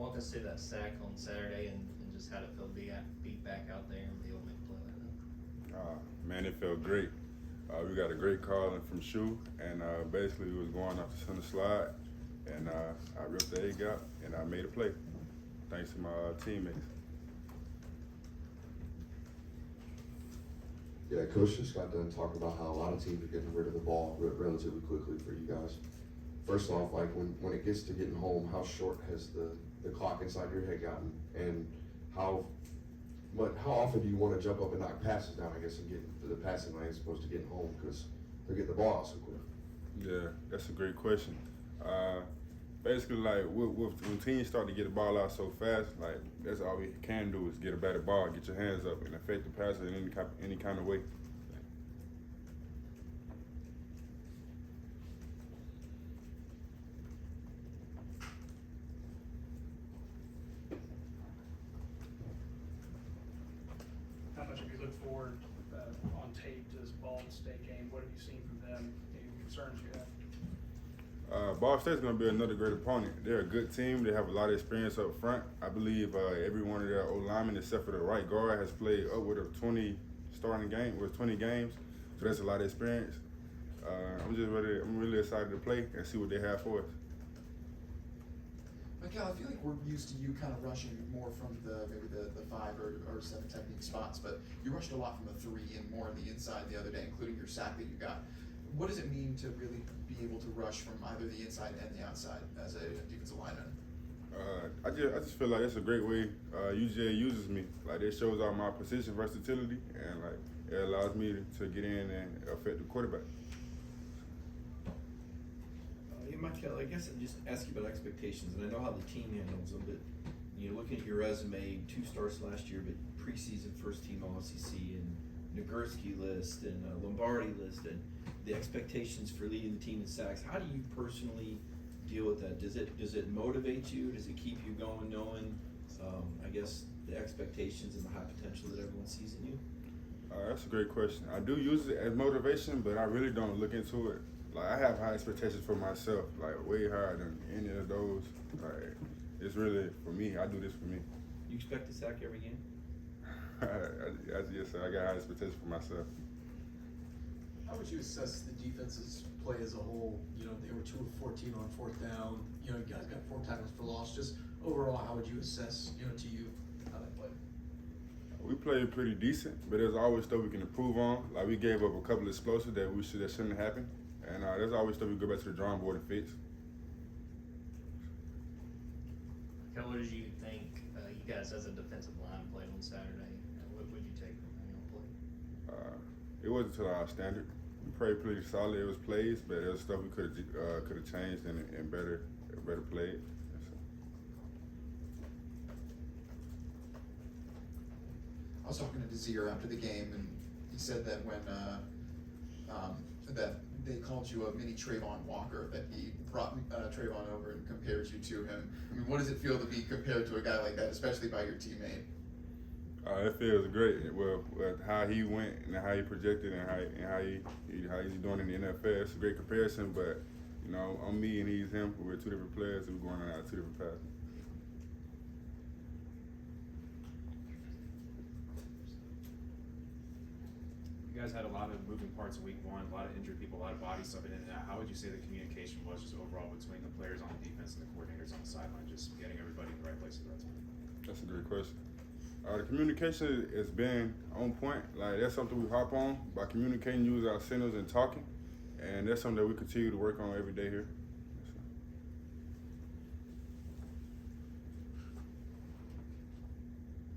walk us through that sack on Saturday and just how it felt to be back out there and be able to make a play like that. Man, it felt great. We got a great call in from Shu, and basically we was going off the center slide, and I ripped the A gap, and I made a play, thanks to my teammates. Yeah, Coach just got done talking about how a lot of teams are getting rid of the ball relatively quickly for you guys. First off, like when it gets to getting home, how short has the clock inside your head gotten, and how often do you want to jump up and knock passes down, I guess, and get to the passing lane as opposed to getting home because they're getting the ball out so quick? Yeah, that's a great question. Basically, like when teams start to get the ball out so fast, like that's all we can do is get a better ball, get your hands up, and affect the passer in any kind of way. How much have you looked forward on tape to this Ball State game? What have you seen from them? Any concerns you have? Ball State's going to be another great opponent. They're a good team. They have a lot of experience up front. I believe every one of their O-linemen, except for the right guard, has played upward of 20 games. So that's a lot of experience. I'm really excited to play and see what they have for us. Mykel, I feel like we're used to you kind of rushing more from maybe the 5 or 7 technique spots, but you rushed a lot from the 3 and more on the inside the other day, including your sack that you got. What does it mean to really be able to rush from either the inside and the outside as a defensive lineman? I just feel like it's a great way UGA uses me. Like it shows out my position versatility, and like it allows me to get in and affect the quarterback. Mykel, I guess I'd just ask you about expectations, and I know how the team handles them, but looking at your resume, 2 starts last year, but preseason first team All-SEC and Nagurski list and Lombardi list, and the expectations for leading the team in sacks. How do you personally deal with that? Does it motivate you? Does it keep you going, knowing I guess the expectations and the high potential that everyone sees in you? That's a great question. I do use it as motivation, but I really don't look into it. Like I have high expectations for myself, like way higher than any of those. Like it's really for me. I do this for me. You expect to sack every game? Yes, sir. I got high expectations for myself. How would you assess the defense's play as a whole? They were 2 of 14 on 4th down. You guys got 4 tackles for loss. Just overall, how would you assess, to you, how they played? We played pretty decent, but there's always stuff we can improve on. Like we gave up a couple of explosives that shouldn't have happened, and there's always stuff we go back to the drawing board and fix. What did you think you guys as a defensive line played on Saturday? What would you take from how y'all played? It wasn't to our standard. We played pretty solid. It was plays, but there was stuff we could have changed and better played. I was talking to Desir after the game, and he said that when that they called you a mini Trayvon Walker, that he brought Trayvon over and compared you to him. I mean, what does it feel to be compared to a guy like that, especially by your teammate? It feels great. Well, how he went and how he projected and how he's doing in the NFL, it's a great comparison. But I'm me and he's him. We're 2 different players, and we're going on 2 different paths. You guys had a lot of moving parts in week 1, a lot of injured people, a lot of bodies subbing in and out. How would you say the communication was just overall between the players on the defense and the coordinators on the sideline, just getting everybody in the right place at the right time? That's a great question. The communication has been on point. Like that's something we hop on by communicating, use our signals and talking, and that's something that we continue to work on every day here.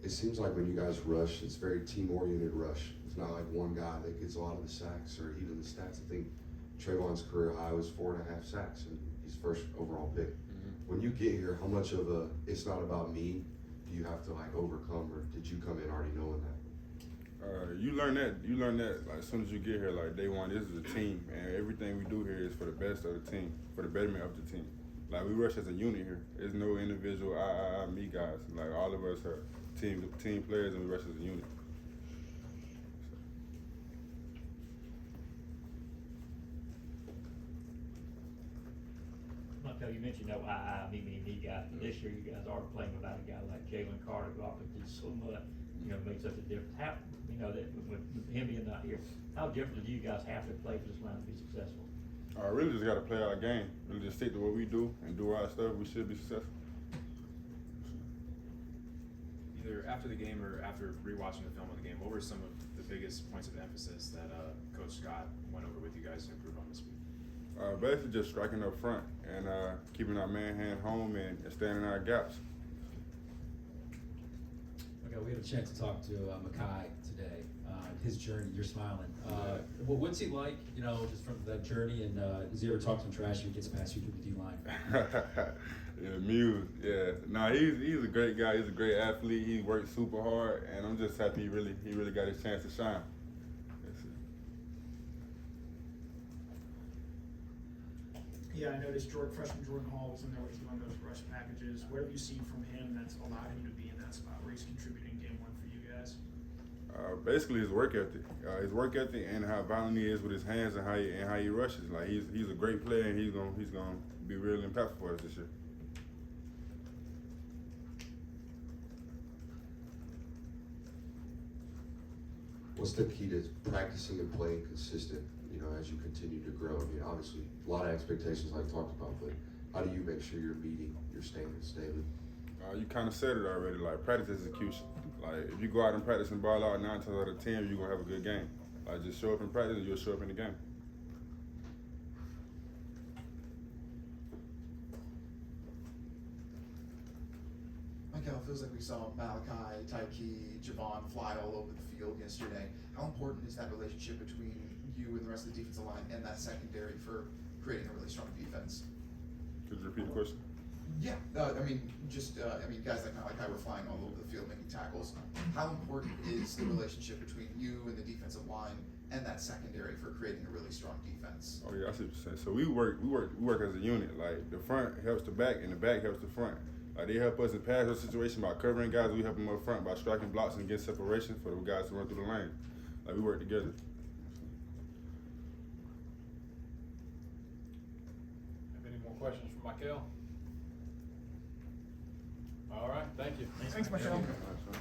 It seems like when you guys rush, it's very team-oriented rush. It's not like one guy that gets a lot of the sacks or even the stats. I think Trayvon's career high was 4.5 sacks and his first overall pick. Mm-hmm. When you get here, how much of it's not about me do you have to like overcome, or did you come in already knowing that? You learn that like as soon as you get here, like day one, this is a team, and everything we do here is for the best of the team, for the betterment of the team. Like we rush as a unit here. There's no individual me guys. Like all of us are team players, and we rush as a unit. Mykel, Mykel, you mentioned no me guys, but this year you guys are playing without a guy like Jalen Carter, who obviously so much, makes such a difference. How, that with him being not here, how different do you guys have to play for this line to be successful? Really just got to play our game. Really just stick to what we do and do our stuff. We should be successful. Either after the game or after rewatching the film of the game, what were some of the biggest points of emphasis that Coach Scott went over with you guys to improve on this week? Basically just striking up front and keeping our man hand home and staying in our gaps. Okay, we had a chance to talk to Mykel today. His journey, you're smiling. What's he like, just from that journey, and does he ever talk some trash when he gets past you through the D-line? Yeah, Muse, yeah. Nah, he's a great guy. He's a great athlete. He works super hard, and I'm just happy he really got his chance to shine. That's it. Yeah, I noticed freshman Jordan Hall was in there with you on those rush packages. What have you seen from him that's allowed him to be in that spot where he's contributing game one for you guys? Basically his work ethic. And how violent he is with his hands and how he rushes. Like he's a great player, and he's gonna be real impactful for us this year. What's the key to practicing and playing consistent, as you continue to grow? I mean, obviously, a lot of expectations like talked about, but how do you make sure you're meeting your standards daily? You kind of said it already, like practice execution. Like if you go out and practice and ball out 9 times out of 10, you're gonna have a good game. Like just show up in practice and you'll show up in the game. Mykel, it feels like we saw Malachi, Tyke, Javon fly all over the field yesterday. How important is that relationship between you and the rest of the defensive line and that secondary for creating a really strong defense? Could you repeat the question? Yeah, guys like Malachi were flying all over the field making tackles. How important is the relationship between you and the defensive line and that secondary for creating a really strong defense? Oh yeah, I see what you're saying. So we work as a unit. Like the front helps the back and the back helps the front. Like they help us in pass rush situation by covering guys. We help them up front by striking blocks and getting separation for the guys to run through the lane. Like we work together. Have any more questions for Mykel? All right, thank you. Thanks, Mykel. All right, so.